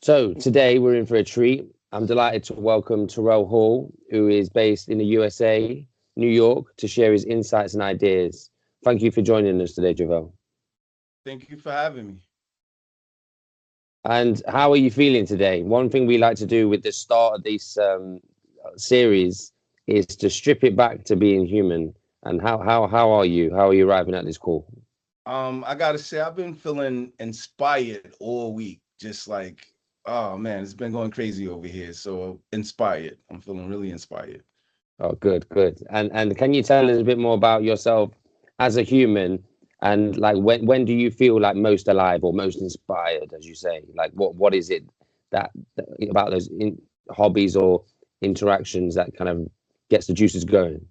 So today we're in for a treat. I'm delighted to welcome Terrell Hall, who is based in the USA, New York, to share his insights and ideas. Thank you for joining us today, Javel. Thank you for having me. And how are you feeling today? One thing we like to do with the start of this series is to strip it back to being human. And how are you? How are you arriving at this call? I gotta say, I've been feeling inspired all week. Just like, oh man, it's been going crazy over here. So inspired. I'm feeling really inspired. Oh, good, good. And can you tell us a bit more about yourself as a human and like when do you feel like most alive or most inspired, as you say? Like what is it that about those hobbies or interactions that kind of gets the juices going?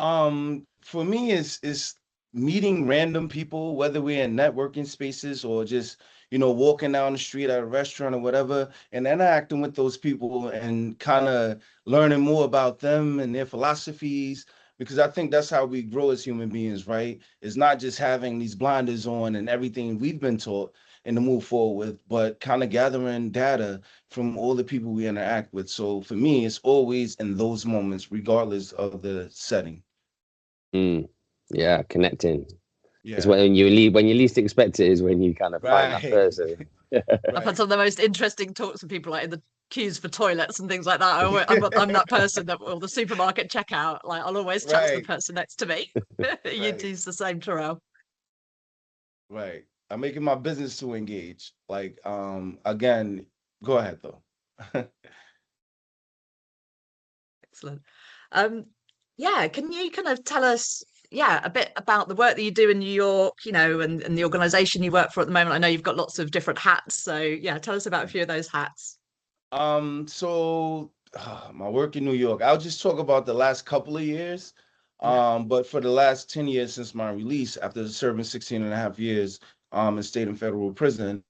For me, is meeting random people, whether we're in networking spaces or just walking down the street at a restaurant or whatever, and interacting with those people and kind of learning more about them and their philosophies. Because I think that's how we grow as human beings, right? It's not just having these blinders on and everything we've been taught and to move forward with, but kind of gathering data from all the people we interact with. So for me, it's always in those moments, regardless of the setting. Mm, yeah, connecting. It's Yeah. when you least expect it is when you kind of find that Right. person. I've had Right. some of the most interesting talks with people like in the queues for toilets and things like that. I'm that person that will the supermarket checkout. Like I'll always chat to the Right. person next to me. You Right. do the same, Terrell. Right. I'm making my business to engage. Like, again, go ahead though. Excellent. Um, yeah, can you kind of tell us, yeah, a bit about the work that you do in New York, and the organization you work for at the moment? I know you've got lots of different hats, so yeah, tell us about a few of those hats. So my work in New York, I'll just talk about the last couple of years. Yeah. But for the last 10 years since my release, after serving 16 and a half years in state and federal prison,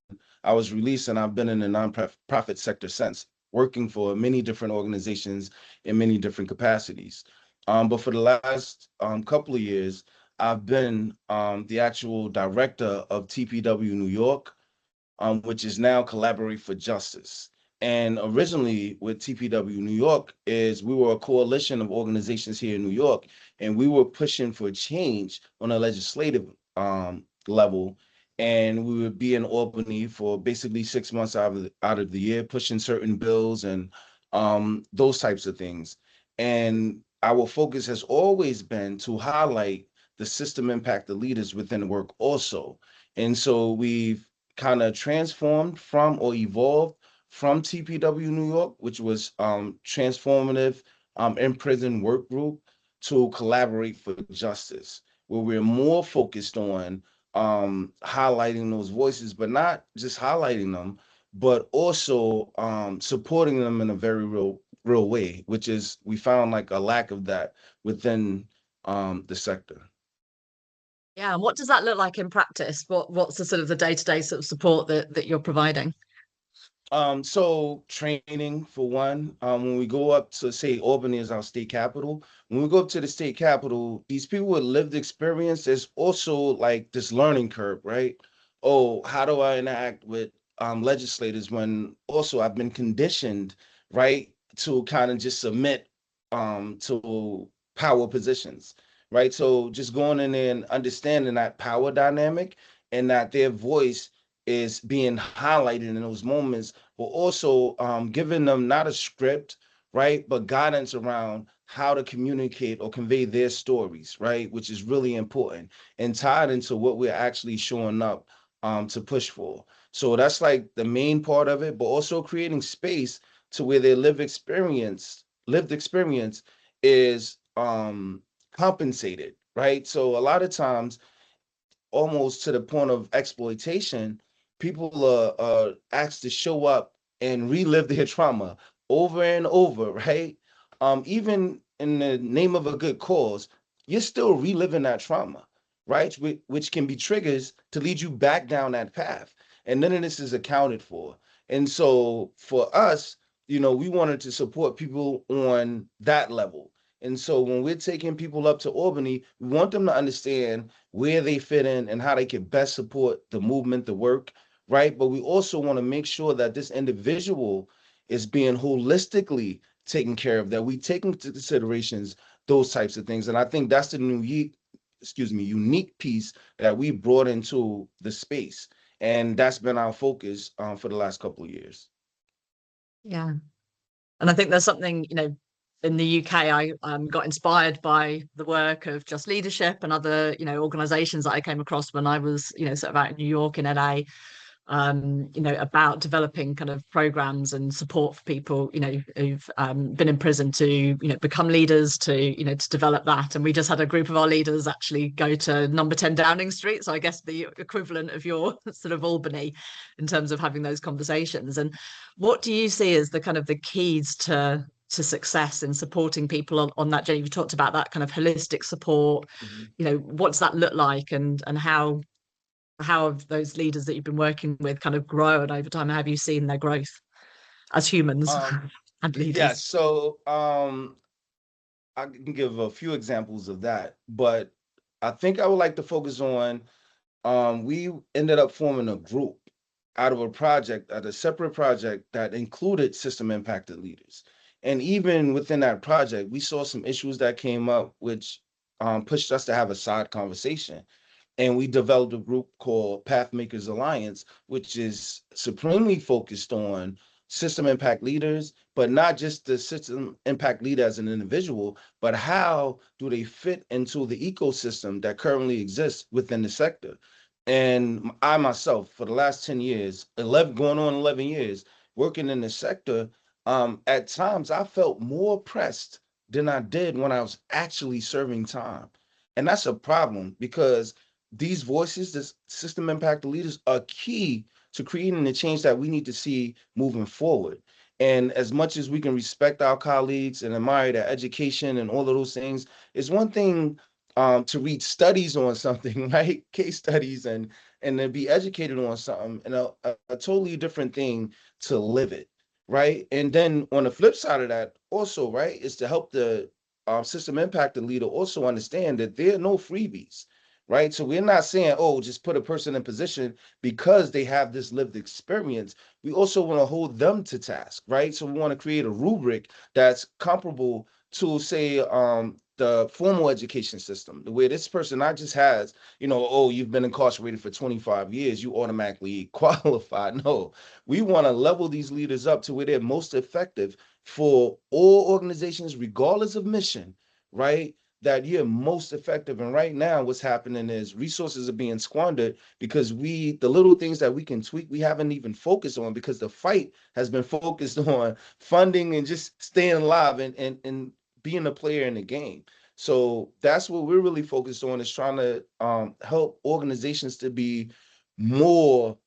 I was released and I've been in the nonprofit sector since, working for many different organizations in many different capacities. But for the last couple of years, I've been the actual director of TPW New York, which is now Collaborate for Justice. And originally with TPW New York is we were a coalition of organizations here in New York, and we were pushing for change on a legislative level. And we would be in Albany for basically 6 months out of the year, pushing certain bills and those types of things. And our focus has always been to highlight the system impact the leaders within the work also. And so we've kind of transformed from or evolved from TPW New York, which was transformative in prison work group, to Collaborate for Justice, where we're more focused on highlighting those voices, but not just highlighting them, but also supporting them in a very real way, which is we found like a lack of that within the sector. Yeah, and what does that look like in practice? What's the sort of the day-to-day sort of support that you're providing? So training for one, when we go up to say Albany is our state capital, when we go up to the state capital, these people with lived experience, there's also like this learning curve, right? Oh, how do I interact with legislators when also I've been conditioned, right, to kind of just submit to power positions, right? So just going in there and understanding that power dynamic and that their voice is being highlighted in those moments, but also giving them not a script, right, but guidance around how to communicate or convey their stories, right, which is really important and tied into what we're actually showing up to push for. So that's like the main part of it, but also creating space to where their lived experience is compensated, right? So a lot of times almost to the point of exploitation, people are asked to show up and relive their trauma over and over, right? Even in the name of a good cause, you're still reliving that trauma, right? Which can be triggers to lead you back down that path. And none of this is accounted for. And so for us, we wanted to support people on that level. And so when we're taking people up to Albany, we want them to understand where they fit in and how they can best support the movement, the work, right? But we also want to make sure that this individual is being holistically taken care of, that we take into considerations those types of things. And I think that's the unique piece that we brought into the space. And that's been our focus for the last couple of years. Yeah. And I think there's something, in the UK, I got inspired by the work of Just Leadership and other, organizations that I came across when I was, sort of out in New York and LA, about developing kind of programs and support for people, who've been in prison to, become leaders, to, to develop that. And we just had a group of our leaders actually go to number 10 Downing Street. So I guess the equivalent of your sort of Albany in terms of having those conversations. And what do you see as the kind of the keys to success in supporting people on that journey? You talked about that kind of holistic support. What does that look like, and how have those leaders that you've been working with kind of grown over time? How have you seen their growth as humans and leaders? Yeah, so I can give a few examples of that, but I think I would like to focus on we ended up forming a group out of a separate project that included system impacted leaders. And even within that project, we saw some issues that came up, which pushed us to have a side conversation. And we developed a group called Pathmakers Alliance, which is supremely focused on system impact leaders, but not just the system impact leader as an individual, but how do they fit into the ecosystem that currently exists within the sector. And I myself, for the last 10 years, 11 going on 11 years, working in the sector, at times I felt more oppressed than I did when I was actually serving time. And that's a problem, because these voices, this system impact leaders, are key to creating the change that we need to see moving forward. And as much as we can respect our colleagues and admire their education and all of those things, it's one thing to read studies on something, right? Case studies, and then be educated on something, and a totally different thing to live it, right? And then on the flip side of that, also, right, is to help the system impact leader also understand that there are no freebies, right? So we're not saying, oh, just put a person in position because they have this lived experience. We also want to hold them to task, right? So we want to create a rubric that's comparable to, say, the formal education system, the way this person not just has, oh, you've been incarcerated for 25 years, you automatically qualify. No, we want to level these leaders up to where they're most effective for all organizations, regardless of mission, right? That you're most effective. And right now, what's happening is resources are being squandered because the little things that we can tweak, we haven't even focused on, because the fight has been focused on funding and just staying alive and being a player in the game. So that's what we're really focused on, is trying to help organizations to be more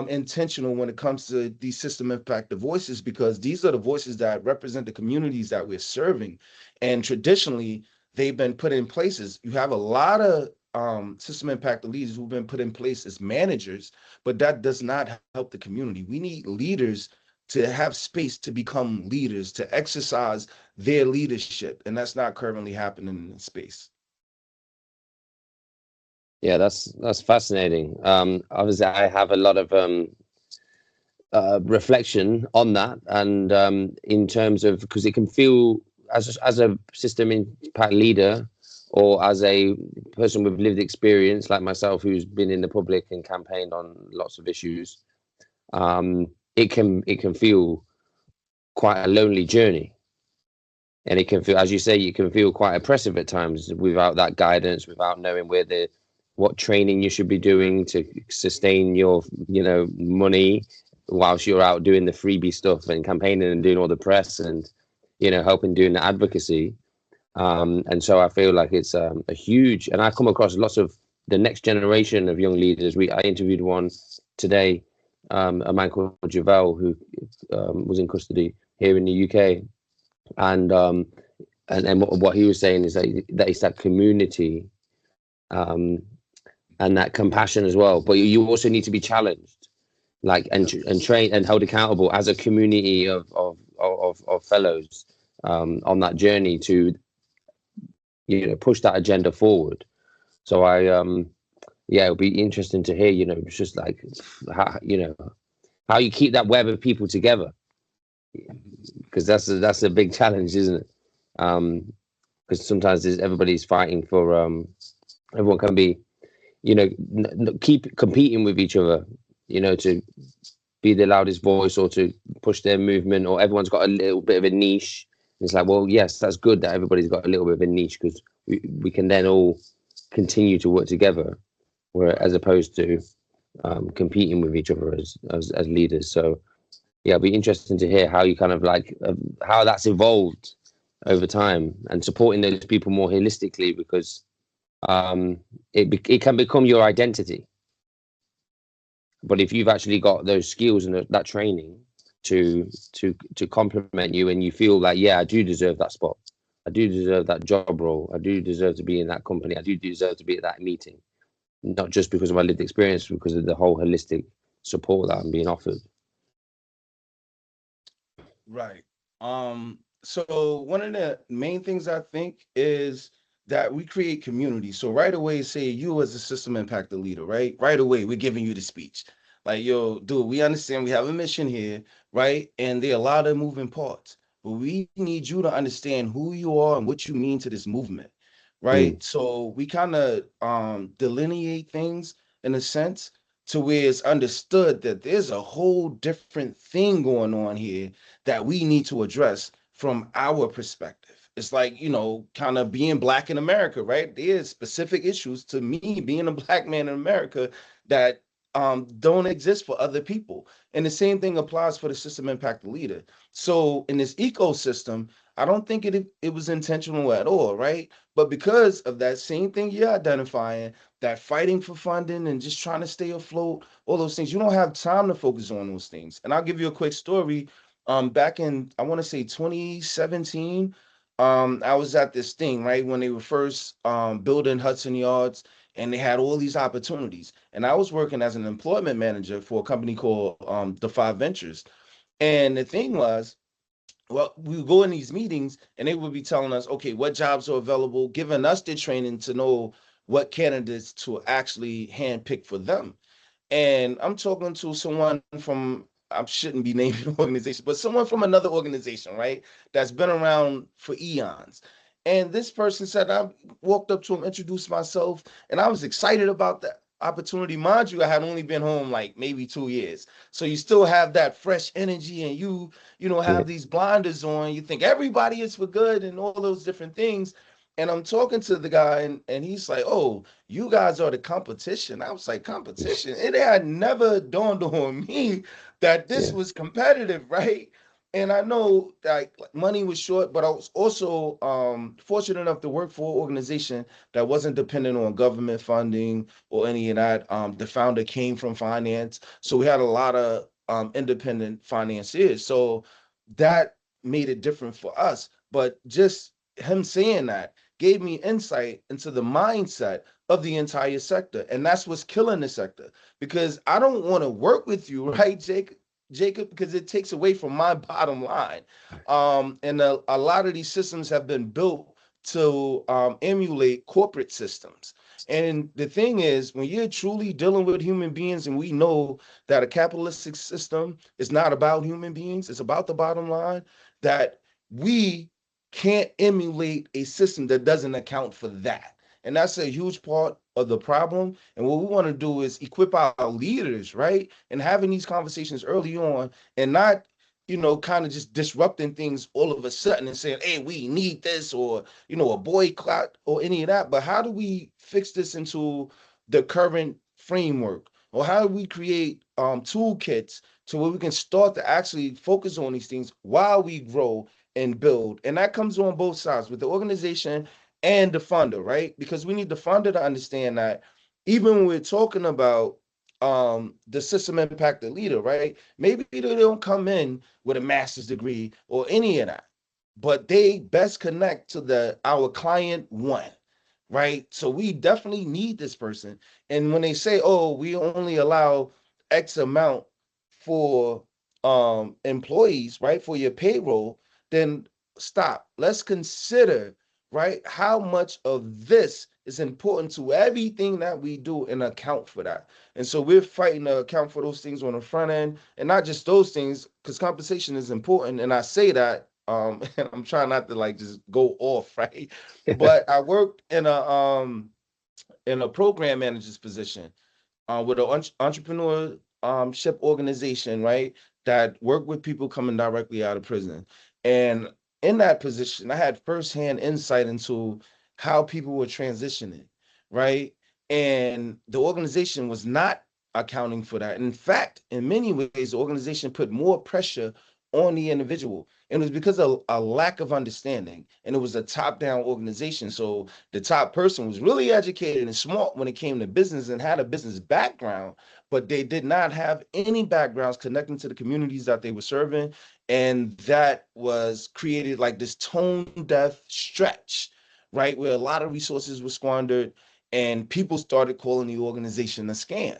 intentional when it comes to these system impact voices, because these are the voices that represent the communities that we're serving. And traditionally, they've been put in places. You have a lot of system impact leaders who've been put in place as managers, but that does not help the community. We need leaders to have space to become leaders, to exercise their leadership, and that's not currently happening in space. Yeah, that's fascinating. Obviously, I have a lot of reflection on that, and in terms of, because it can feel as a system impact leader, or as a person with lived experience like myself, who's been in the public and campaigned on lots of issues, it can feel quite a lonely journey, and it can feel, as you say, you can feel quite oppressive at times without that guidance, without knowing what training you should be doing to sustain your money whilst you're out doing the freebie stuff and campaigning and doing all the press and helping doing the advocacy. And so I feel like it's a huge, and I come across lots of the next generation of young leaders. I interviewed one today, a man called Javel, who was in custody here in the UK, and what he was saying is that it's that community and that compassion as well. But you also need to be challenged, like and trained and held accountable as a community of fellows on that journey to push that agenda forward. So yeah, it'll be interesting to hear, it's just like how, how you keep that web of people together, because that's a big challenge, isn't it? Because sometimes everybody's fighting for, everyone can be, keep competing with each other, to be the loudest voice or to push their movement, or everyone's got a little bit of a niche. It's like, well, yes, that's good that everybody's got a little bit of a niche, because we can then all continue to work together, where as opposed to competing with each other as leaders. So yeah, it'll be interesting to hear how you kind of like how that's evolved over time, and supporting those people more holistically, because it can become your identity. But if you've actually got those skills and that training to complement you, and you feel like, yeah, I do deserve that spot, I do deserve that job role, I do deserve to be in that company, I do deserve to be at that meeting, not just because of my lived experience, because of the whole holistic support that I'm being offered. Right. So one of the main things I think is that we create community. So right away, say you as a system impactor leader, right? Right away, we're giving you the speech. Like, yo, dude, we understand we have a mission here, right? And there are a lot of moving parts, but we need you to understand who you are and what you mean to this movement, right? So we kind of delineate things in a sense to where it's understood that there's a whole different thing going on here that we need to address from our perspective. It's like, kind of being Black in America, right? There's specific issues to me being a Black man in America that don't exist for other people. And the same thing applies for the system impact leader. So in this ecosystem, I don't think it was intentional at all, right? But because of that same thing you're identifying, that fighting for funding and just trying to stay afloat, all those things, you don't have time to focus on those things. And I'll give you a quick story. Back in, I want to say 2017, I was at this thing, right, when they were first building Hudson Yards, and they had all these opportunities. And I was working as an employment manager for a company called Defy Ventures. And the thing was, well, we would go in these meetings and they would be telling us, okay, what jobs are available, giving us the training to know what candidates to actually handpick for them. And I'm talking to someone from, I shouldn't be naming an organization, but someone from another organization, right? That's been around for eons. And this person said, I walked up to him, introduced myself, and I was excited about that opportunity. Mind you, I had only been home like maybe 2 years. So you still have that fresh energy, and have these blinders on. You think everybody is for good and all those different things. And I'm talking to the guy, and he's like, oh, you guys are the competition. I was like, competition? It had never dawned on me that this was competitive, right? And I know that money was short, but I was also fortunate enough to work for an organization that wasn't dependent on government funding or any of that. The founder came from finance, so we had a lot of independent financiers. So that made it different for us. But just him saying that gave me insight into the mindset of the entire sector. And that's what's killing the sector, because I don't want to work with you, right, Jacob, because it takes away from my bottom line. And a lot of these systems have been built to emulate corporate systems. And the thing is, when you're truly dealing with human beings, and we know that a capitalistic system is not about human beings, it's about the bottom line, that we can't emulate a system that doesn't account for that. And that's a huge part of the problem. And what we want to do is equip our leaders, right? And having these conversations early on, and not, kind of just disrupting things all of a sudden and saying, hey, we need this, or, a boycott or any of that. But how do we fix this into the current framework? Or how do we create toolkits to where we can start to actually focus on these things while we grow and build? And that comes on both sides, with the organization and the funder, right? Because we need the funder to understand that even when we're talking about the system impact the leader, right? Maybe they don't come in with a master's degree or any of that, but they best connect to our client one, right? So we definitely need this person. And when they say, oh, we only allow X amount for employees, right, for your payroll, then stop. Let's consider, right, how much of this is important to everything that we do and account for that. And so we're fighting to account for those things on the front end, and not just those things, because compensation is important. And I say that, and I'm trying not to like just go off, right? But I worked in a program manager's position with an entrepreneurship organization, right? That work with people coming directly out of prison. And in that position, I had firsthand insight into how people were transitioning, right? And the organization was not accounting for that. In fact, in many ways, the organization put more pressure on the individual. And it was because of a lack of understanding. And it was a top-down organization. So the top person was really educated and smart when it came to business and had a business background, but they did not have any backgrounds connecting to the communities that they were serving. And that was created like this tone deaf stretch, right? Where a lot of resources were squandered and people started calling the organization a scam,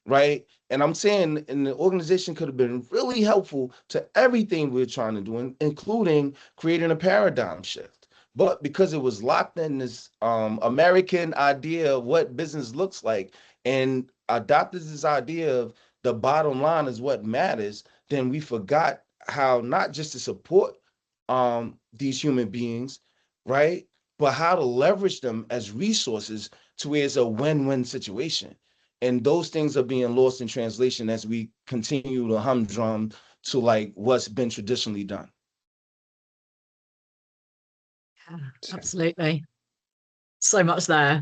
right? And I'm saying, and the organization could have been really helpful to everything we're trying to do, including creating a paradigm shift. But because it was locked in this American idea of what business looks like and adopted this idea of the bottom line is what matters, then we forgot how not just to support these human beings, right? But how to leverage them as resources to where it's a win-win situation. And those things are being lost in translation as we continue to humdrum to like what's been traditionally done. Yeah, absolutely. So much there.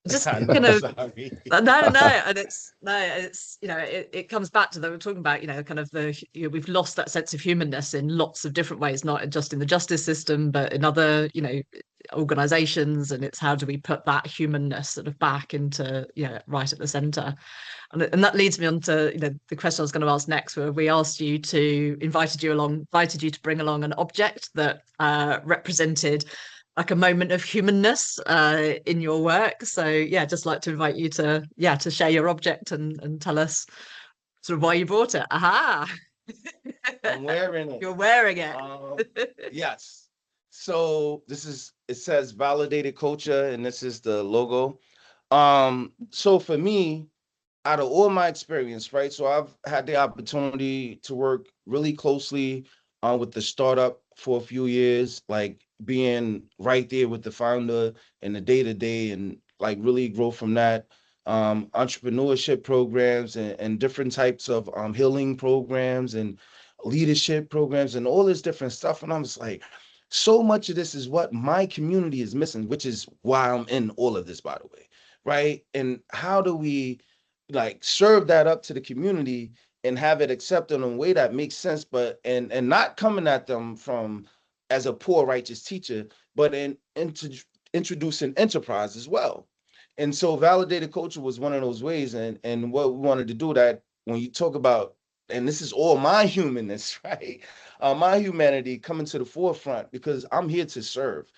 Just I know, kind of sorry. no, and it's it comes back to that we're talking about kind of we've lost that sense of humanness in lots of different ways, not just in the justice system but in other organizations, and it's how do we put that humanness sort of back into right at the center. And that leads me on to the question I was going to ask next, where we asked you to invited you to bring along an object that represented like a moment of humanness in your work. So yeah, just like to invite you to share your object and tell us sort of why you brought it. Aha. I'm wearing it. You're wearing it. Yes. So it says validated culture, and this is the logo. So for me, out of all my experience, right? So I've had the opportunity to work really closely with the startup for a few years, like being right there with the founder and the day-to-day and like really grow from that. Entrepreneurship programs and different types of healing programs and leadership programs and all this different stuff. And I'm just like, so much of this is what my community is missing, which is why I'm in all of this, by the way, right? And how do we like serve that up to the community and have it accepted in a way that makes sense, but and not coming at them from as a poor righteous teacher, but introducing enterprise as well. And so validated culture was one of those ways. And what we wanted to do, that when you talk about, and this is all my humanness, right? My humanity coming to the forefront because I'm here to serve.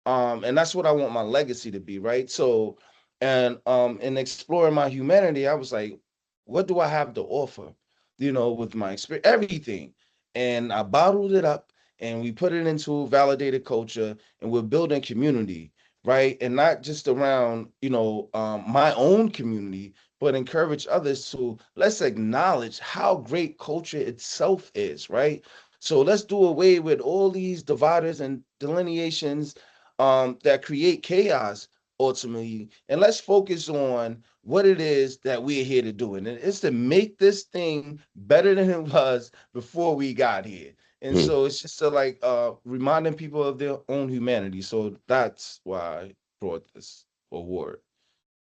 And that's what I want my legacy to be, right? So, and in exploring my humanity, I was like, what do I have to offer? With my experience, everything. And I bottled it up and we put it into validated culture, and we're building community, right? And not just around, my own community, but encourage others to let's acknowledge how great culture itself is, right? So let's do away with all these dividers and delineations that create chaos ultimately, and let's focus on what it is that we're here to do, and it's to make this thing better than it was before we got here. And so it's just to like reminding people of their own humanity. So that's why I brought this award.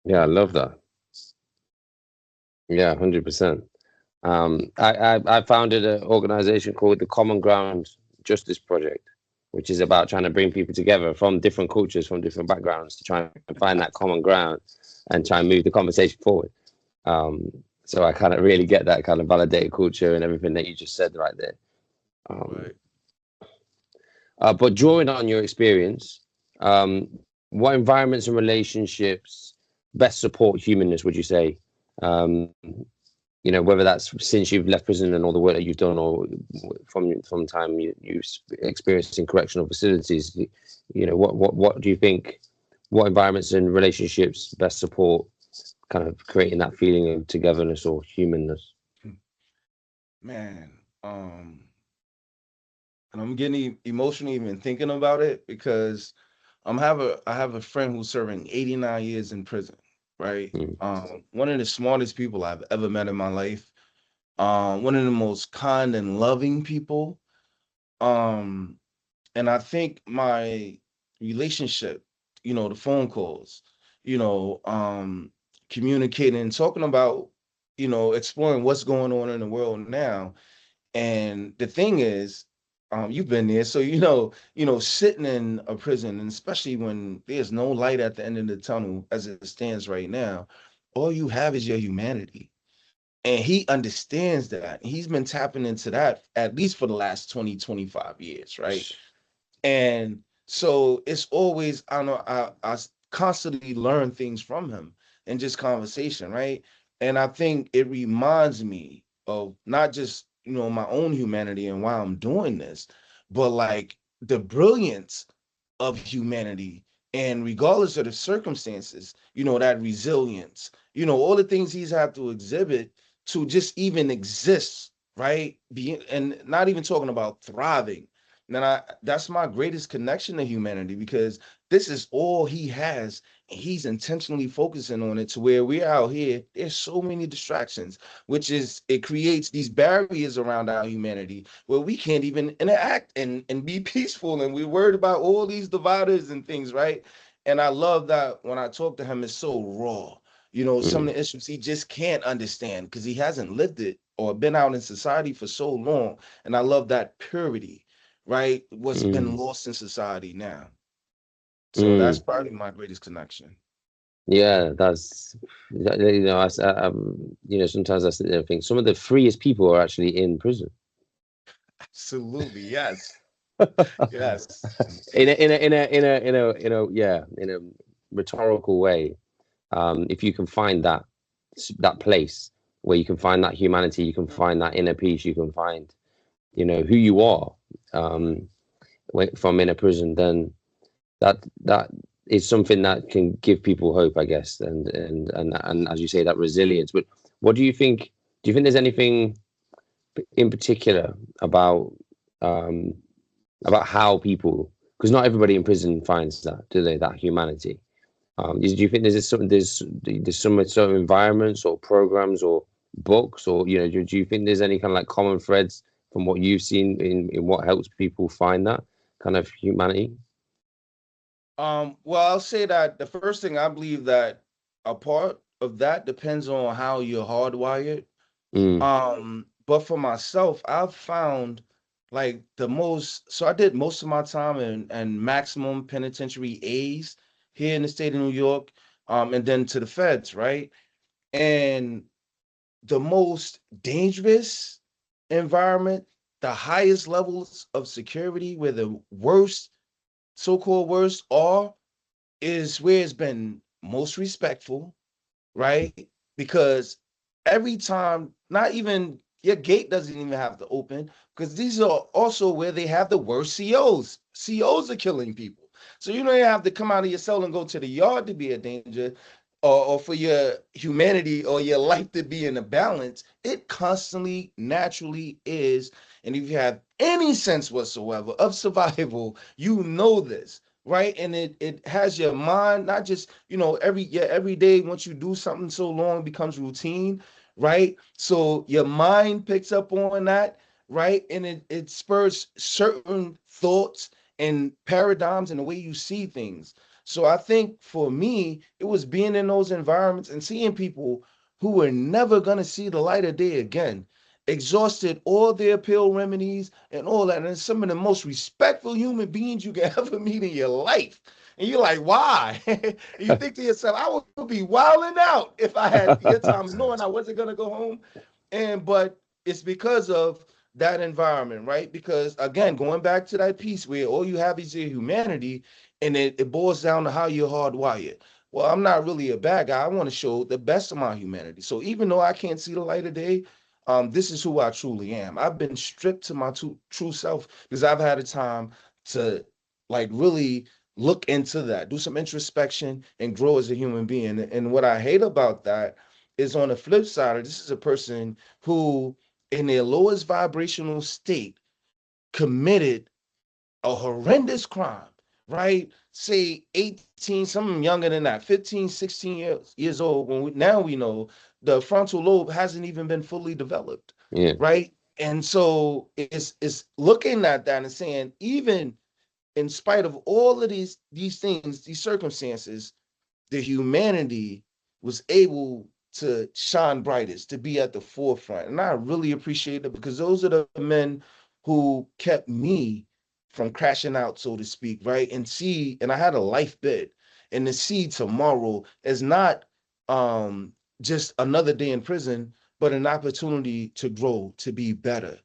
Yeah, I love that. Yeah, 100%. I founded an organization called the Common Ground Justice Project, which is about trying to bring people together from different cultures, from different backgrounds, to try and find that common ground and try and move the conversation forward. So I kind of really get that kind of validated culture and everything that you just said right there. Right. But drawing on your experience, what environments and relationships best support humanness, would you say? Whether that's since you've left prison and all the work that you've done, or from the time you've experienced in correctional facilities, what do you think? what environments and relationships best support kind of creating that feeling of togetherness or humanness? Man, and I'm getting emotional even thinking about it because I have a friend who's serving 89 years in prison, right? Mm, One of the smartest people I've ever met in my life. One of the most kind and loving people. Um, and I think my relationship, the phone calls, you know, um, communicating and talking about, exploring what's going on in the world now. And the thing is, you've been there, so sitting in a prison, and especially when there's no light at the end of the tunnel as it stands right now, all you have is your humanity. And he understands that. He's been tapping into that at least for the last 20, 25 years, right? And so it's always, I don't know, constantly learn things from him and just conversation, right? And I think it reminds me of not just, my own humanity and why I'm doing this, but like the brilliance of humanity. And regardless of the circumstances, that resilience, all the things he's had to exhibit to just even exist, right? And not even talking about thriving. And that's my greatest connection to humanity because this is all he has. And he's intentionally focusing on it to where we're out here. There's so many distractions, which is it creates these barriers around our humanity where we can't even interact and be peaceful. And we're worried about all these dividers and things, right? And I love that when I talk to him, it's so raw. Some mm, of the issues he just can't understand because he hasn't lived it or been out in society for so long. And I love that purity, right? What's been mm, lost in society now. So that's mm. probably my greatest connection. Yeah, sometimes I sit there and think some of the freest people are actually in prison. Absolutely. Yes. Yes. In a rhetorical way. If you can find that place where you can find that humanity, you can find that inner peace, you can find, who you are, um, from in a prison, then that is something that can give people hope, I guess, and as you say, that resilience. But what do you think? Do you think there's anything in particular um, about how people? Because not everybody in prison finds that, do they? That humanity. Do you think there's some sort of environments or programs or books or do you think there's any kind of like common threads from what you've seen in what helps people find that kind of humanity? Well, I'll say that the first thing I believe that a part of that depends on how you're hardwired. Mm, But for myself, I've found like so I did most of my time in maximum penitentiary A's here in the state of New York, and then to the feds, right? And the most dangerous environment, the highest levels of security, where the worst, so-called worst are, is where it's been most respectful, right? Because every time, not even your gate doesn't even have to open, because these are also where they have the worst COs. COs are killing people. So you don't have to come out of your cell and go to the yard to be a danger, or for your humanity or your life to be in a balance. It constantly, naturally is. And if you have any sense whatsoever of survival, you know this, right? And it has your mind, not just, every day once you do something so long, it becomes routine, right? So your mind picks up on that, right? And it spurs certain thoughts and paradigms and the way you see things. So I think for me, it was being in those environments and seeing people who were never going to see the light of day again, exhausted all their pill remedies and all that. And some of the most respectful human beings you can ever meet in your life. And you're like, why? You think to yourself, I would be wilding out if I had your time, knowing I wasn't going to go home. But it's because of that environment, right? Because again, going back to that piece where all you have is your humanity, and it boils down to how you're hardwired. Well, I'm not really a bad guy. I want to show the best of my humanity. So even though I can't see the light of day, this is who I truly am. I've been stripped to my true self because I've had a time to like really look into that, do some introspection, and grow as a human being. And what I hate about that is, on the flip side, this is a person who, in their lowest vibrational state, committed a horrendous crime, right? Say 18, some of them younger than that, 15, 16 years old. Now we know the frontal lobe hasn't even been fully developed, Yeah. right? And so it's looking at that and saying, even in spite of all of these things, these circumstances, the humanity was able to shine brightest, to be at the forefront. And I really appreciate it, because those are the men who kept me from crashing out, so to speak, right? And I had a life bid, and to see tomorrow as not just another day in prison, but an opportunity to grow, to be better,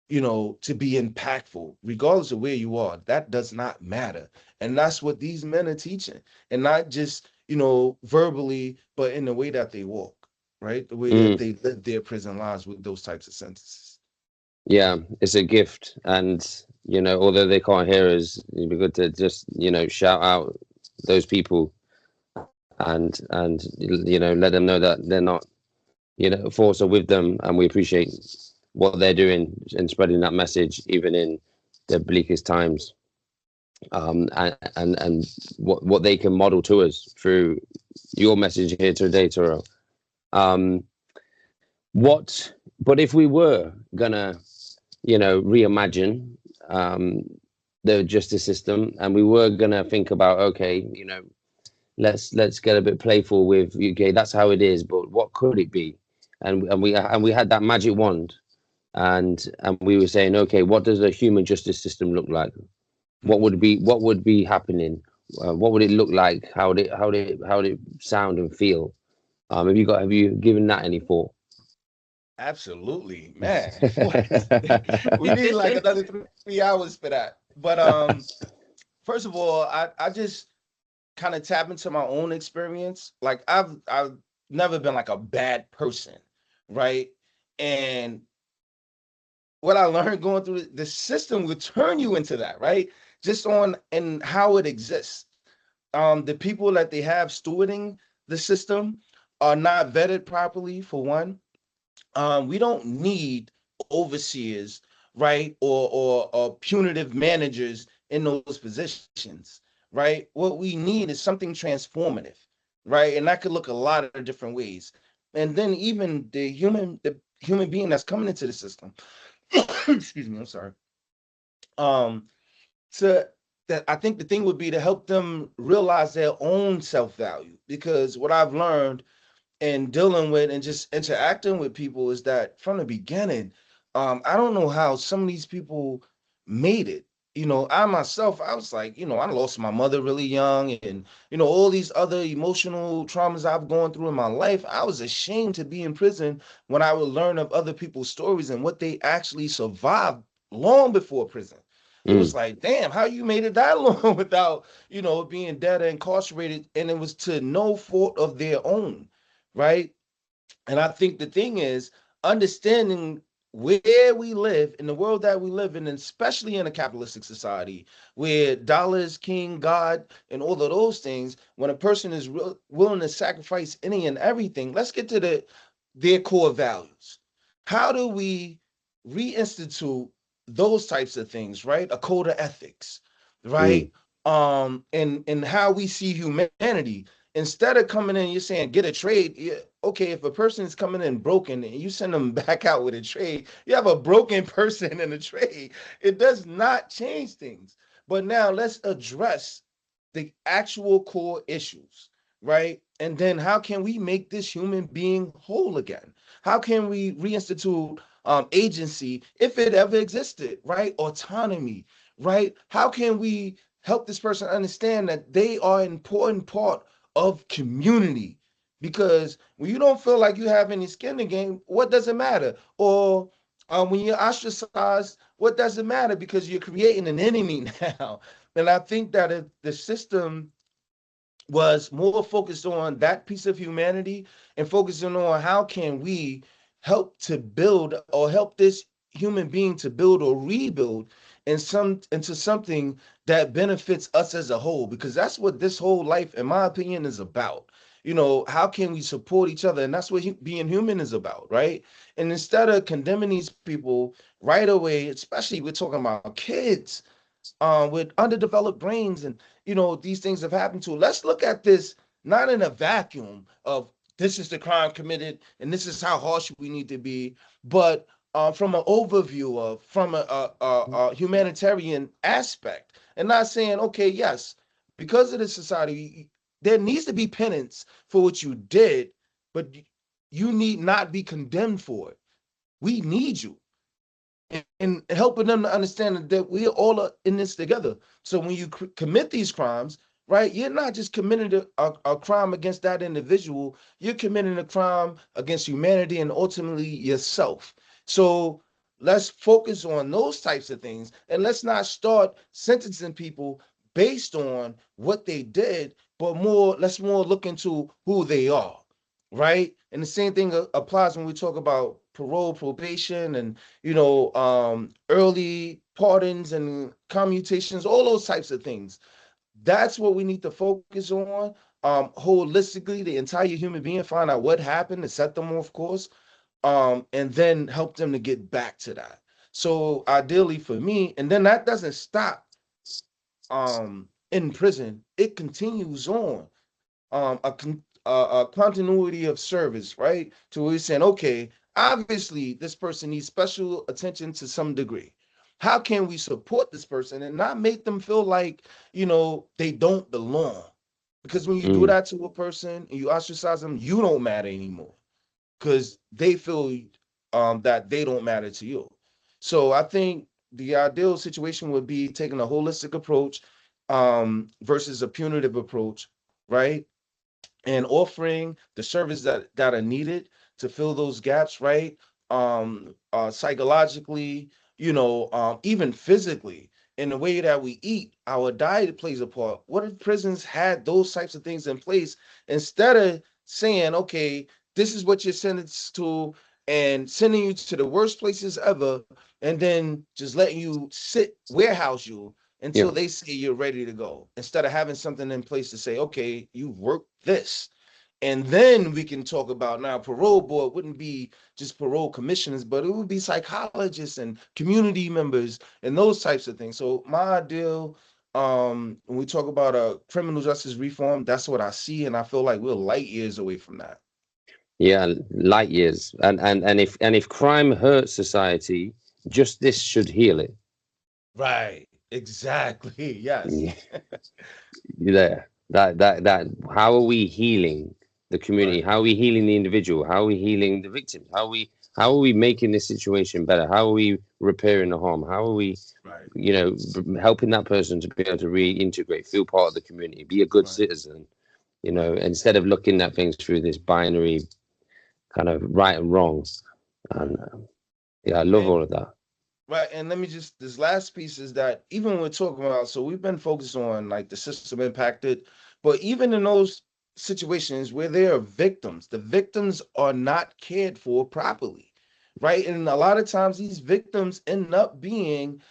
to be impactful, regardless of where you are. That does not matter. And that's what these men are teaching. And not just, verbally, but in the way that they walk, right? The way that they live their prison lives with those types of sentences. Yeah, it's a gift. And, although they can't hear us, it'd be good to just, shout out those people and let them know that they're not, for us or with them. And we appreciate what they're doing and spreading that message, even in the bleakest times. And what they can model to us through your message here today, Terrell. But if we were gonna, reimagine the justice system, and we were gonna think about, okay, let's get a bit playful with UK. That's how it is, but what could it be? And we had that magic wand, and we were saying, okay, what does a human justice system look like? What would be happening? What would it look like? How would it sound and feel? Have you given that any thought? Absolutely, man. We need like another 3 hours for that. But first of all, I just kind of tap into my own experience. Like, I've never been like a bad person, right? And what I learned going through the system will turn you into that, right? Just on and how it exists. The people that they have stewarding the system are not vetted properly, for one. We don't need overseers, right, or punitive managers in those positions, right? What we need is something transformative, right? And that could look a lot of different ways. And then even the human being that's coming into the system, excuse me, I'm sorry. Um, to that, I think the thing would be to help them realize their own self-value, because what I've learned and dealing with and just interacting with people is that from the beginning, I don't know how some of these people made it. I myself, I was like, I lost my mother really young, and all these other emotional traumas I've gone through in my life. I was ashamed to be in prison when I would learn of other people's stories and what they actually survived long before prison. It was like, damn, how you made it that long without, being dead or incarcerated, and it was to no fault of their own, right? And I think the thing is understanding where we live in the world that we live in, and especially in a capitalistic society where dollar is king, God, and all of those things. When a person is willing to sacrifice any and everything, let's get to their core values. How do we reinstitute those types of things, right? A code of ethics, right? And how we see humanity. Instead of coming in, you're saying get a trade. Yeah, okay, if a person is coming in broken and you send them back out with a trade, you have a broken person in a trade. It does not change things. But now let's address the actual core issues, right? And then how can we make this human being whole again? How can we reinstitute agency if it ever existed, right? Autonomy, right? How can we help this person understand that they are an important part of community? Because when you don't feel like you have any skin in the game, what does it matter? Or when you're ostracized, what does it matter? Because you're creating an enemy now. And I think that if the system was more focused on that piece of humanity and focusing on how can we help to build or help this human being to build or rebuild, into something that benefits us as a whole, because that's what this whole life, in my opinion, is about. How can we support each other? And that's what being human is about, right? And instead of condemning these people right away, especially we're talking about kids with underdeveloped brains, and these things have happened to. Let's look at this not in a vacuum of this is the crime committed and this is how harsh we need to be, but from an overview of from a humanitarian aspect, and not saying, okay, yes, because of the society, there needs to be penance for what you did, but you need not be condemned for it. We need you, and helping them to understand that we all are in this together. So when you commit these crimes, right, you're not just committing a crime against that individual, you're committing a crime against humanity and ultimately yourself. So let's focus on those types of things, and let's not start sentencing people based on what they did, but let's more look into who they are, right? And the same thing applies when we talk about parole, probation, and early pardons and commutations, all those types of things. That's what we need to focus on. Holistically, the entire human being, find out what happened to set them off course, and then help them to get back to that. So ideally for me, and then that doesn't stop in prison, it continues on. A continuity of service, right? To where we're saying, okay, obviously this person needs special attention to some degree. How can we support this person and not make them feel like, they don't belong? Because when you do that to a person and you ostracize them, you don't matter anymore, because they feel that they don't matter to you. So I think the ideal situation would be taking a holistic approach versus a punitive approach, right? And offering the service that are needed to fill those gaps, right? Psychologically, even physically, in the way that we eat, our diet plays a part. What if prisons had those types of things in place, instead of saying, okay, this is what you're sentenced to, and sending you to the worst places ever, and then just letting you warehouse you until they say you're ready to go, instead of having something in place to say, okay, you've worked this. And then we can talk about, now parole board wouldn't be just parole commissioners, but it would be psychologists and community members and those types of things. So my ideal, when we talk about a criminal justice reform, that's what I see. And I feel like we're light years away from that. Yeah, light years. And if crime hurts society, justice should heal it. Right. Exactly. Yes. Yeah. There. That. How are we healing the community? Right. How are we healing the individual? How are we healing the victims? How are we making this situation better? How are we repairing the harm? How are we, Right. helping that person to be able to reintegrate, feel part of the community, be a good citizen? Instead of looking at things through this binary kind of right and wrong. And I love all of that. Right. And let me just, this last piece is that even when we're talking about, so we've been focused on like the system impacted, but even in those situations where there are victims, the victims are not cared for properly. Right. And a lot of times these victims end up being,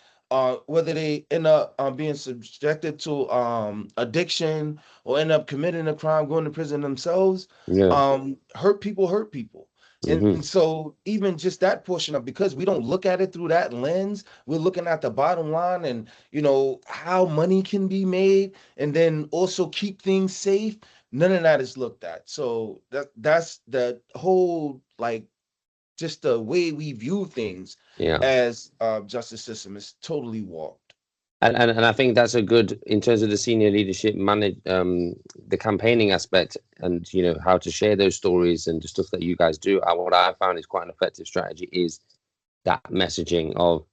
whether they end up being subjected to addiction, or end up committing a crime, going to prison themselves. Yeah. Hurt people hurt people. And so even just that portion of, because we don't look at it through that lens, we're looking at the bottom line and, how money can be made, and then also keep things safe. None of that is looked at. So that's the whole, like, just the way we view things as justice system is totally warped. And I think that's a good, in terms of the senior leadership, manage the campaigning aspect, and how to share those stories and the stuff that you guys do. What I found is quite an effective strategy is that messaging of,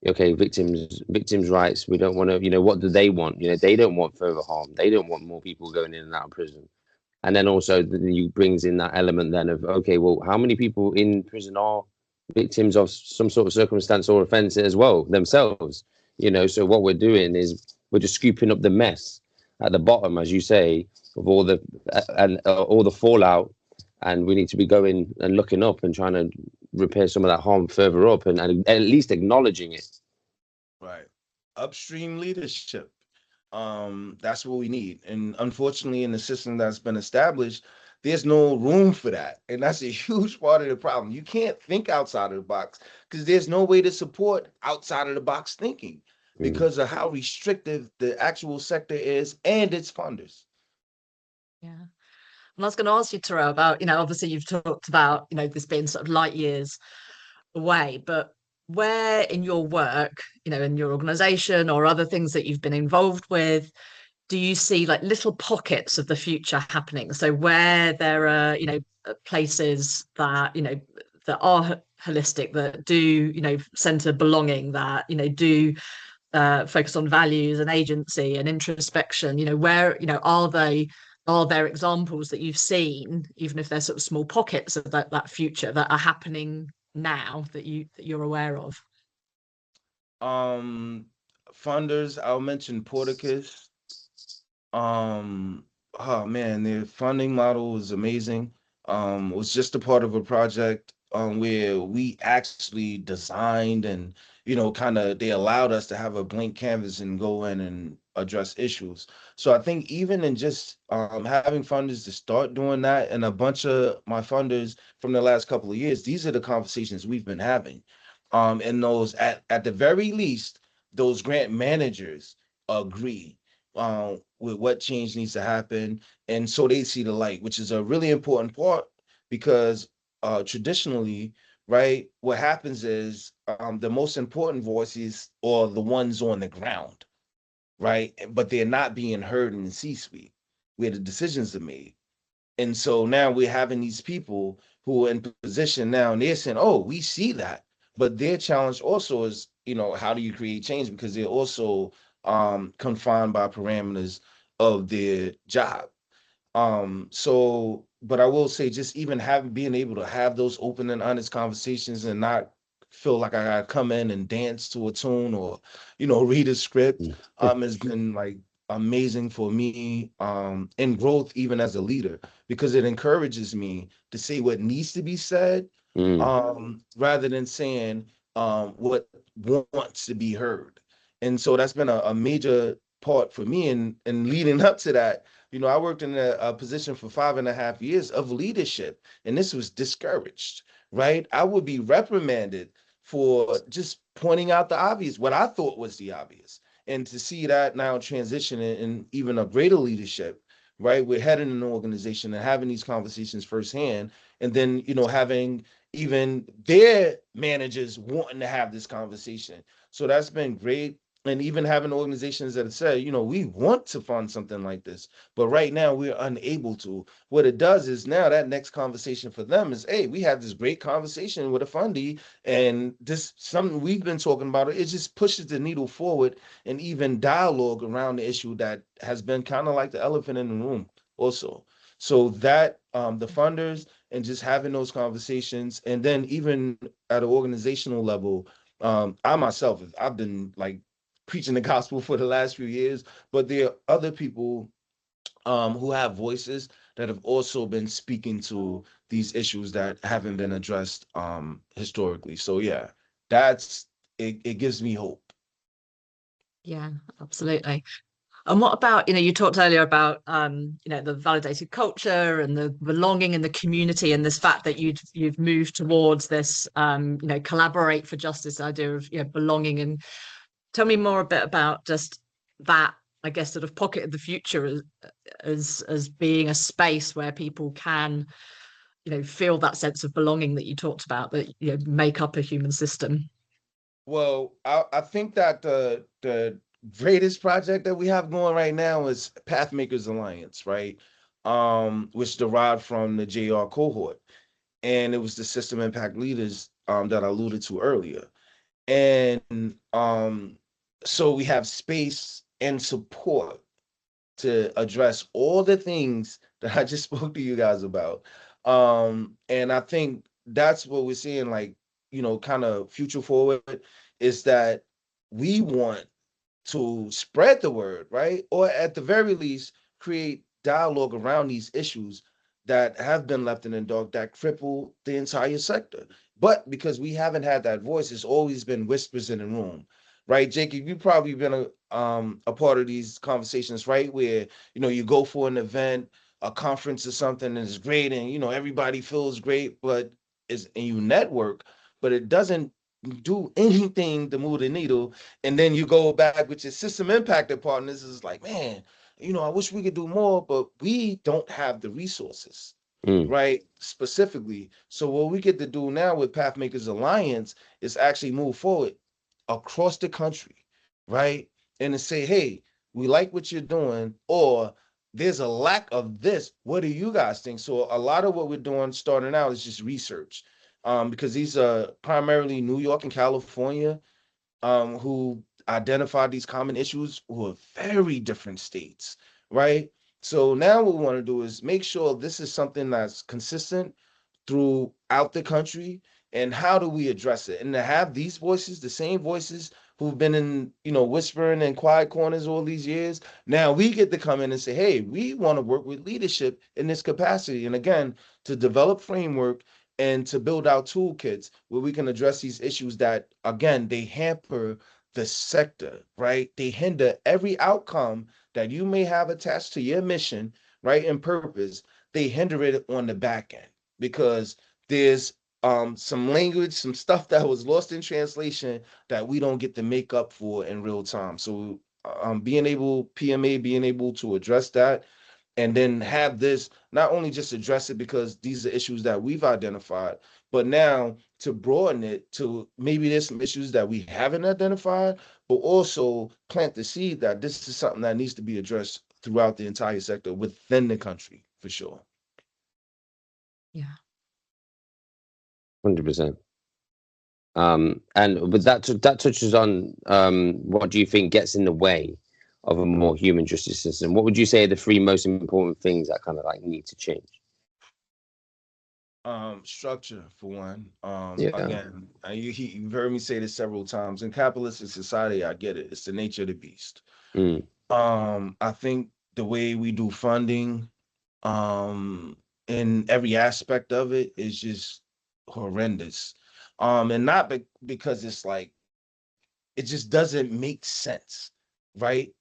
okay, victims' rights. We don't want to, what do they want? They don't want further harm. They don't want more people going in and out of prison. And then also you brings in that element then of, okay, well, how many people in prison are victims of some sort of circumstance or offense as well themselves? So what we're doing is we're just scooping up the mess at the bottom, as you say, of all the fallout, and we need to be going and looking up and trying to repair some of that harm further up, and at least acknowledging it. Right. upstream leadership. That's what we need. And unfortunately, in the system that's been established, there's no room for that. And that's a huge part of the problem. You can't think outside of the box because there's no way to support outside of the box thinking Mm. because of how restrictive the actual sector is and its funders. Yeah. And I was going to ask you, Terrell, about, obviously you've talked about, this being sort of light years away, but where in your work, in your organization or other things that you've been involved with, do you see like little pockets of the future happening? So where there are, places that, that are holistic, that do, center belonging, that, do focus on values and agency and introspection, where, are there examples that you've seen, even if they're sort of small pockets of that future that are happening now that you're aware of? Um, Funders, I'll mention Porticus. Um, oh man, their funding model was amazing. Was just a part of a project where we actually designed and kind of they allowed us to have a blank canvas and go in and address issues. So I think even in just having funders to start doing that, and a bunch of my funders from the last couple of years, these are the conversations we've been having. And those at the very least, those grant managers agree with what change needs to happen, and so they see the light, which is a really important part because traditionally, right, what happens is the most important voices are the ones on the ground, right, but they're not being heard in the C-suite where the decisions are made. And so now we're having these people who are in position now, and they're saying, "Oh, we see that," but their challenge also is, how do you create change because they're also confined by parameters of their job. But I will say, just even having being able to have those open and honest conversations and not feel like I gotta come in and dance to a tune or, read a script, Mm. has been like amazing for me, in growth, even as a leader, because it encourages me to say what needs to be said, Mm. rather than saying what wants to be heard. And so that's been a major part for me. And leading up to that, I worked in a position for 5.5 years of leadership, and this was discouraged, right? I would be reprimanded for just pointing out the obvious, what I thought was the obvious. And to see that now transition in even a greater leadership, right? We're heading an organization and having these conversations firsthand, and then, having even their managers wanting to have this conversation. So that's been great. And even having organizations that have said, we want to fund something like this, but right now we're unable to. What it does is now that next conversation for them is, hey, we had this great conversation with a fundee, and this something we've been talking about. It just pushes the needle forward and even dialogue around the issue that has been kind of like the elephant in the room also. So that the funders and just having those conversations, and then even at an organizational level, I myself, I've been like preaching the gospel for the last few years, but there are other people who have voices that have also been speaking to these issues that haven't been addressed historically. So yeah, that's it gives me hope. Yeah, absolutely. And what about, you talked earlier about, the validated culture and the belonging in the community and this fact that you've moved towards this, collaborate for justice idea of, belonging. And tell me more a bit about just that, I guess, sort of pocket of the future as being a space where people can, feel that sense of belonging that you talked about, that, make up a human system. Well, I think that the greatest project that we have going right now is Pathmakers Alliance, right? Which derived from the JR cohort, and it was the system impact leaders that I alluded to earlier. And so we have space and support to address all the things that I just spoke to you guys about. And I think that's what we're seeing, like, kind of future forward, is that we want to spread the word, right? Or at the very least, create dialogue around these issues that have been left in the dark that cripple the entire sector. But because we haven't had that voice, it's always been whispers in the room. right? Jacob, you've probably been a part of these conversations, right? Where, you go for an event, a conference or something, and it's great, and everybody feels great, but and you network, but it doesn't do anything to move the needle. And then you go back with your system impacted partners, is like, man, I wish we could do more, but we don't have the resources, Mm. right? Specifically. So what we get to do now with Pathmakers Alliance is actually move forward across the country, right? And to say, hey, we like what you're doing, or there's a lack of this. What do you guys think? So a lot of what we're doing starting out is just research, because these are primarily New York and California, who identified these common issues, who are very different states, right? So now what we want to do is make sure this is something that's consistent throughout the country. And how do we address it? And to have these voices, the same voices who've been in, whispering and quiet corners all these years, now we get to come in and say, hey, we want to work with leadership in this capacity. And again, to develop framework and to build out toolkits where we can address these issues that, again, they hamper the sector, right? They hinder every outcome that you may have attached to your mission, right? And purpose. They hinder it on the back end because there's some language, some stuff that was lost in translation that we don't get to make up for in real time. So PMA being able to address that, and then have this not only just address it because these are issues that we've identified, but now to broaden it to maybe there's some issues that we haven't identified, but also plant the seed that this is something that needs to be addressed throughout the entire sector within the country, for sure. Yeah. 100%. And but that touches on what do you think gets in the way of a more human justice system? What would you say are the three most important things that kind of like need to change? Structure for one. Yeah. Again, you've heard me say this several times. In capitalistic society, I get it. It's the nature of the beast. Mm. I think the way we do funding, um, in every aspect of it is just horrendous. And not because it's like it just doesn't make sense, right?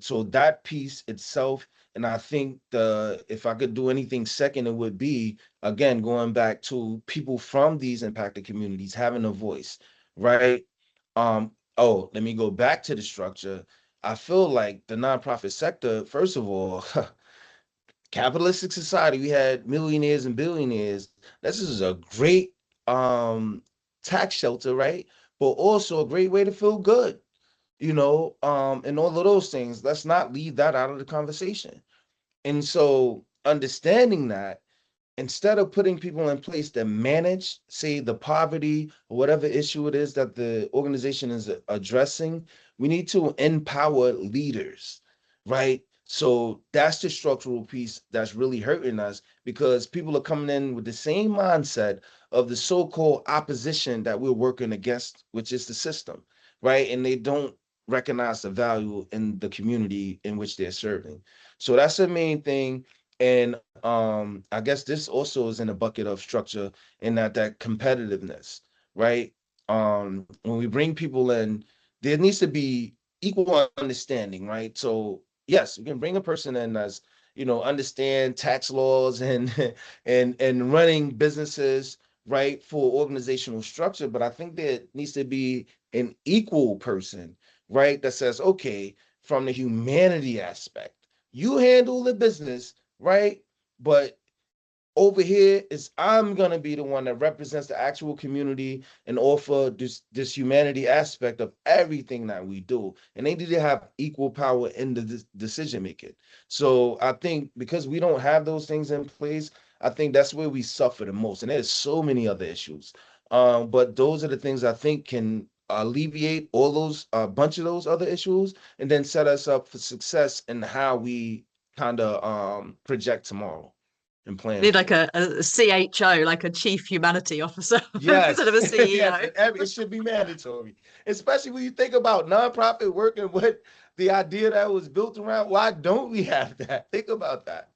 So that piece itself, and I think if I could do anything second, it would be again going back to people from these impacted communities having a voice, right? Let me go back to the structure. I feel like the nonprofit sector, first of all, capitalistic society, we had millionaires and billionaires. This is a great tax shelter, right? But also a great way to feel good, and all of those things. Let's not leave that out of the conversation. And so understanding that, instead of putting people in place that manage, say, the poverty or whatever issue it is that the organization is addressing, we need to empower leaders, right? So that's the structural piece that's really hurting us, because people are coming in with the same mindset of the so-called opposition that we're working against, which is the system, right? And they don't recognize the value in the community in which they're serving. So that's the main thing. And I guess this also is in a bucket of structure, in that competitiveness, right? When we bring people in, there needs to be equal understanding, right? So yes, we can bring a person in that's, understand tax laws and and running businesses, right, for organizational structure. But I think there needs to be an equal person, right, that says, okay, from the humanity aspect, you handle the business, right? But over here is I'm gonna be the one that represents the actual community and offer this humanity aspect of everything that we do. And they need to have equal power in the decision making. So I think because we don't have those things in place, I think that's where we suffer the most. And there's so many other issues. But those are the things I think can alleviate all those bunch of those other issues, and then set us up for success in how we kind of project tomorrow and plan Need like for it. a CHO, like a chief humanity officer instead Yes, of a yes, CEO. it should be mandatory, especially when you think about nonprofit work and what the idea that was built around. Why don't we have that? Think about that.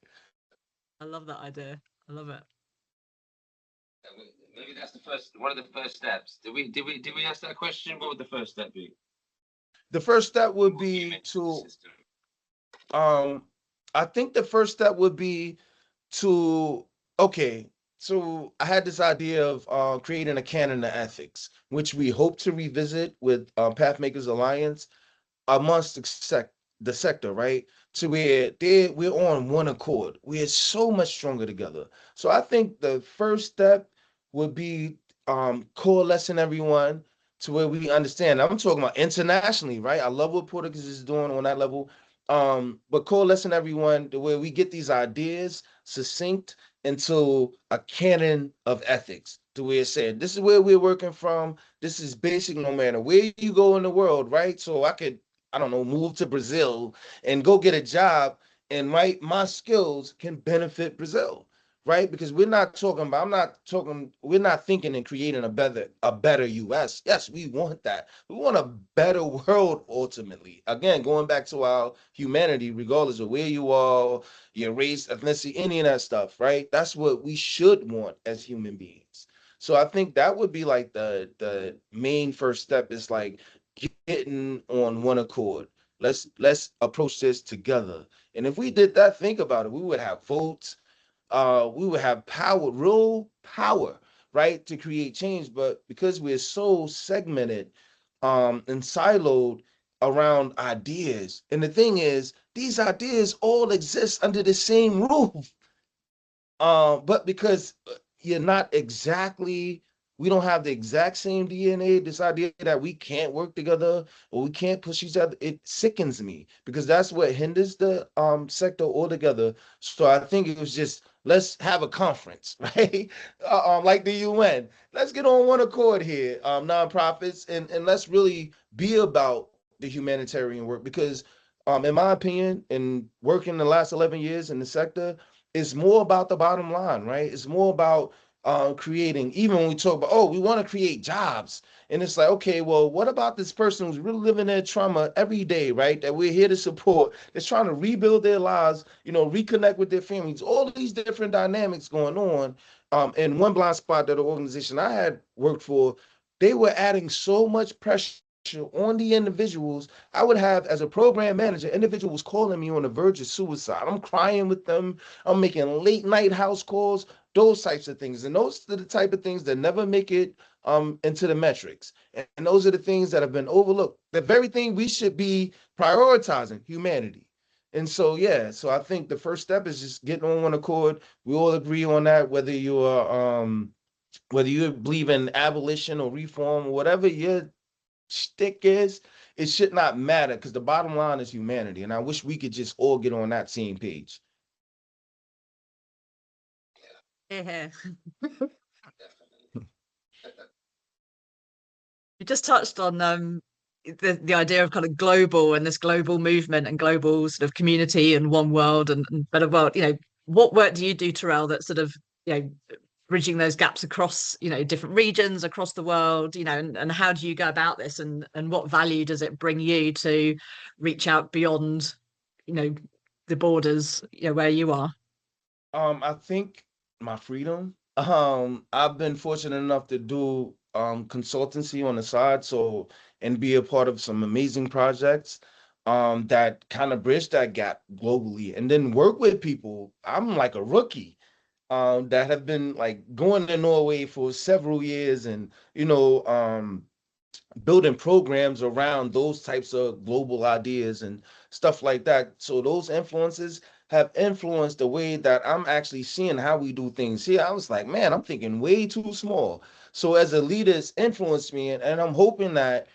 I love that idea. I love it. Maybe that's the first one of the first steps. Did we ask that question? What would the first step be? The first step would be to, I think the first step would be to, okay, so I had this idea of creating a canon of ethics, which we hope to revisit with Pathmakers Alliance amongst the sector, right? To where we're on one accord. We're so much stronger together. So I think the first step would be coalescing everyone to where we understand. I'm talking about internationally, right? I love what Portuguese is doing on that level. But coalescing everyone to where we get these ideas succinct into a canon of ethics, to where it said, this is where we're working from. This is basic no matter where you go in the world, right? So I don't know, move to Brazil and go get a job, and right, my skills can benefit Brazil, right? Because we're not thinking and creating a better US. Yes, we want that. We want a better world ultimately. Again, going back to our humanity, regardless of where you are, your race, ethnicity, any of that stuff, right? That's what we should want as human beings. So I think that would be like the main first step is like getting on one accord. Let's approach this together. And if we did that, think about it, we would have votes, we would have power, real power, right, to create change. But because we're so segmented and siloed around ideas, and the thing is, these ideas all exist under the same roof. But because you're not exactly, we don't have the exact same DNA, this idea that we can't work together or we can't push each other, it sickens me because that's what hinders the sector altogether. So I think it was just, let's have a conference, right? Like the UN. Let's get on one accord here, nonprofits, and let's really be about the humanitarian work because in my opinion, in working the last 11 years in the sector, it's more about the bottom line, right? It's more about creating, even when we talk about, oh, we want to create jobs. And it's like, okay, well, what about this person who's really living their trauma every day, right? That we're here to support, that's trying to rebuild their lives, reconnect with their families, all these different dynamics going on. And one blind spot that the organization I had worked for, they were adding so much pressure on the individuals. I would have, as a program manager, individuals calling me on the verge of suicide. I'm crying with them. I'm making late night house calls, those types of things. And those are the type of things that never make it into the metrics. And those are the things that have been overlooked. The very thing we should be prioritizing, humanity. And so, yeah, so I think the first step is just getting on one accord. We all agree on that, whether you believe in abolition or reform, or whatever your shtick is, it should not matter because the bottom line is humanity. And I wish we could just all get on that same page. Yeah. You just touched on the idea of kind of global and this global movement and global sort of community and one world and better world. What work do you do, Terrell, that sort of bridging those gaps across different regions across the world, and how do you go about this, and what value does it bring you to reach out beyond the borders where you are? I think my freedom. I've been fortunate enough to do consultancy on the side, so and be a part of some amazing projects that kind of bridge that gap globally, and then work with people. I'm like a rookie that have been like going to Norway for several years, and building programs around those types of global ideas and stuff like that. So those influences have influenced the way that I'm actually seeing how we do things here. I was like, man, I'm thinking way too small. So as a leader, it's influenced me, and I'm hoping that,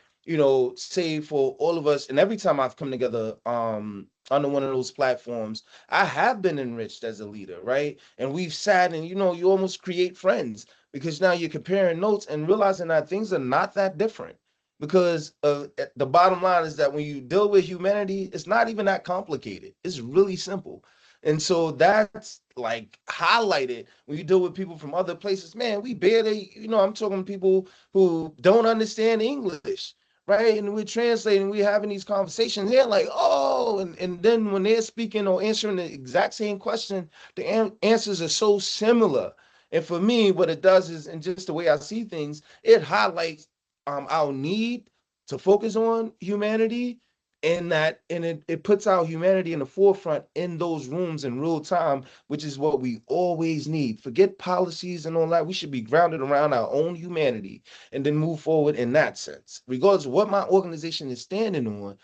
say for all of us, and every time I've come together under one of those platforms, I have been enriched as a leader, right? And we've sat and you almost create friends because now you're comparing notes and realizing that things are not that different, because the bottom line is that when you deal with humanity, it's not even that complicated. It's really simple. And so that's like highlighted when you deal with people from other places. Man, we barely, I'm talking to people who don't understand English, right? And we're translating, we're having these conversations. They're like, oh, and then when they're speaking or answering the exact same question, the answers are so similar. And for me, what it does is, and just the way I see things, it highlights our need to focus on humanity, and it puts our humanity in the forefront in those rooms in real time, which is what we always need. Forget policies and all that. We should be grounded around our own humanity and then move forward in that sense. Regardless of what my organization is standing on,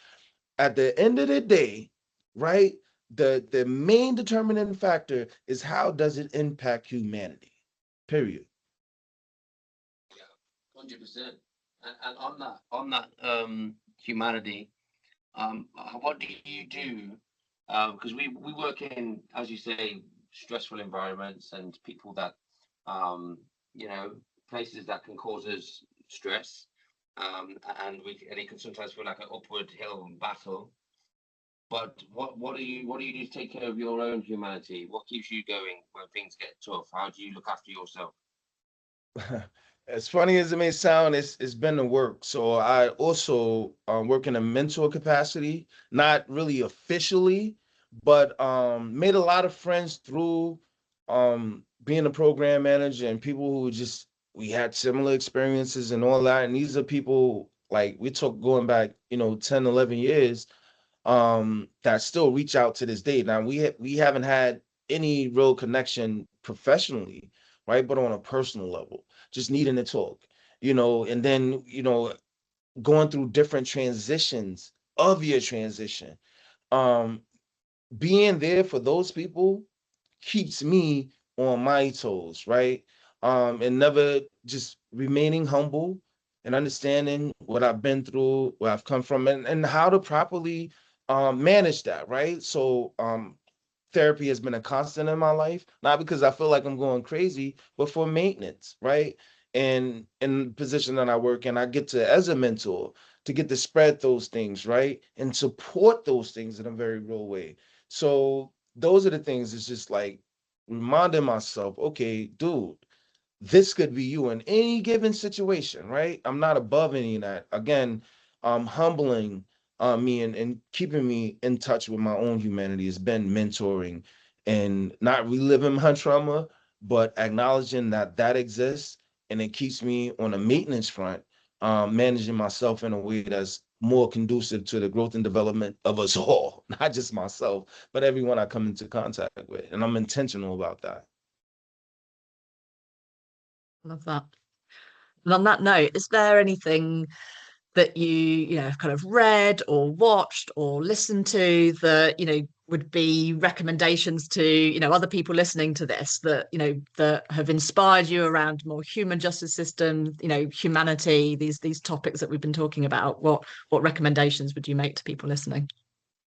at the end of the day, right? The main determining factor is how does it impact humanity? Period. 100%. And on that humanity, what do you do? Because we work in, as you say, stressful environments and people that, um, you know, places that can cause us stress, and it can sometimes feel like an upward hill battle. But what do you do to take care of your own humanity? What keeps you going when things get tough? How do you look after yourself? As funny as it may sound, it's been the work. So I also work in a mentor capacity, not really officially, but made a lot of friends through being a program manager and people who just we had similar experiences and all that. And these are people like we took going back, 10, 11 years, that still reach out to this day. Now we haven't had any real connection professionally, right? But on a personal level, just needing to talk, and then going through different transitions of your transition. Um, Being there for those people keeps me on my toes, right? And never just remaining humble and understanding what I've been through, where I've come from, and how to properly manage that, right? So therapy has been a constant in my life, not because I feel like I'm going crazy, but for maintenance, right? And in the position that I work in, I get to, as a mentor, to get to spread those things, right? And support those things in a very real way. So those are the things, it's just like reminding myself, okay, dude, this could be you in any given situation, right? I'm not above any of that. Again, humbling me and keeping me in touch with my own humanity has been mentoring and not reliving my trauma, but acknowledging that that exists, and it keeps me on a maintenance front, managing myself in a way that's more conducive to the growth and development of us all, not just myself, but everyone I come into contact with. And I'm intentional about that. Love that. And on that note, is there anything that have kind of read or watched or listened to that, would be recommendations to, other people listening to this that, that have inspired you around more human justice system, humanity, these topics that we've been talking about? What recommendations would you make to people listening?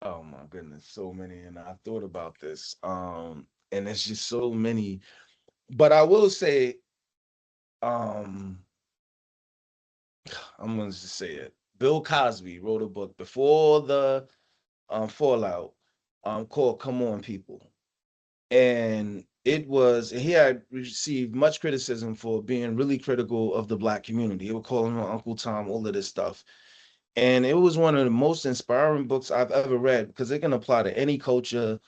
Oh my goodness, so many. And I thought about this. And it's just so many. But I will say, um, I'm gonna just say it. Bill Cosby wrote a book before the fallout, called Come On People. And he had received much criticism for being really critical of the black community. They were calling him Uncle Tom, all of this stuff. And it was one of the most inspiring books I've ever read because it can apply to any culture,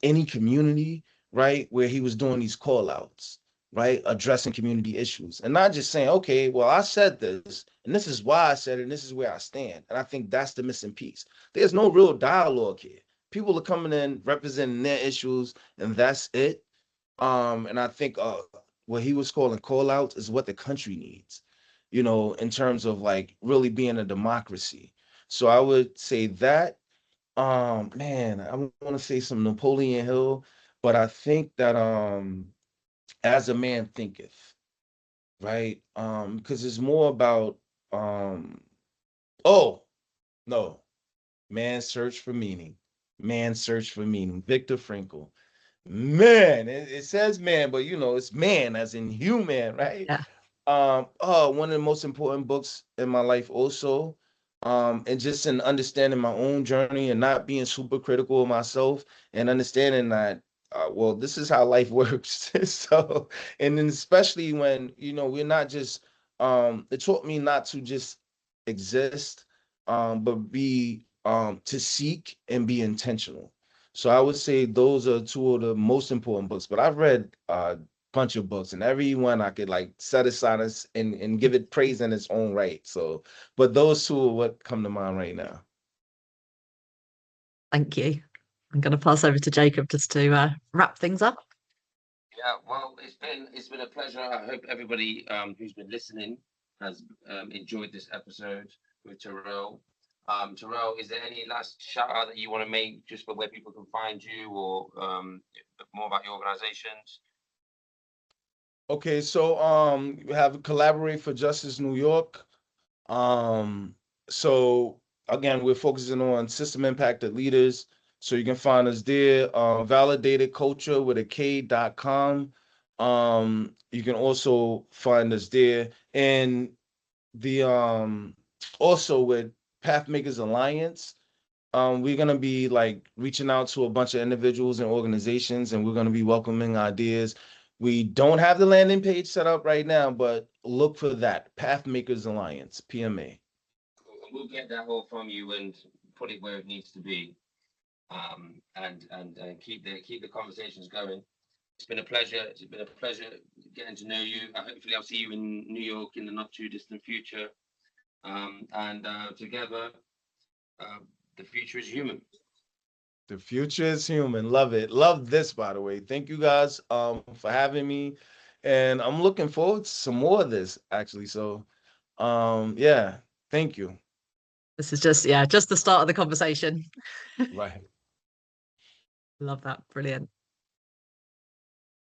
any community, right? Where he was doing these call outs, right? Addressing community issues and not just saying, okay, well, I said this and this is why I said it and this is where I stand. And I think that's the missing piece. There's no real dialogue here. People are coming in representing their issues and that's it. And I think what he was calling call outs is what the country needs, in terms of like really being a democracy. So I would say that, man, I want to say some Napoleon Hill, but I think that as a man thinketh, right? Because it's more about um oh no, man's search for meaning. Man's search for meaning. Viktor Frankl. Man, it says man, but it's man as in human, right? Yeah. One of the most important books in my life also. And just in understanding my own journey and not being super critical of myself and understanding that well, this is how life works. So, and then especially when, we're not just it taught me not to just exist, but be to seek and be intentional. So I would say those are two of the most important books. But I've read bunch of books, and every one I could like set aside and give it praise in its own right. So, but those two are what come to mind right now. Thank you. I'm going to pass over to Jacob just to wrap things up. Yeah, well, it's been a pleasure. I hope everybody who's been listening has enjoyed this episode with Terrell. Terrell, is there any last shout out that you want to make just for where people can find you, or more about your organizations? Okay, so we have Collaborate for Justice New York. So again, we're focusing on system impacted leaders. So you can find us there, validated culture with a K.com. You can also find us there. And the also with Pathmakers Alliance, we're gonna be like reaching out to a bunch of individuals and organizations, and we're gonna be welcoming ideas. We don't have the landing page set up right now, but look for that Pathmakers Alliance, PMA. We'll get that all from you and put it where it needs to be, and keep the conversations going. It's been a pleasure. It's been a pleasure getting to know you. Hopefully, I'll see you in New York in the not too distant future. And together, the future is human. The future is human. Love it. Love this, by the way. Thank you guys for having me. And I'm looking forward to some more of this, actually. So yeah, thank you. This is just the start of the conversation. Right. Love that. Brilliant.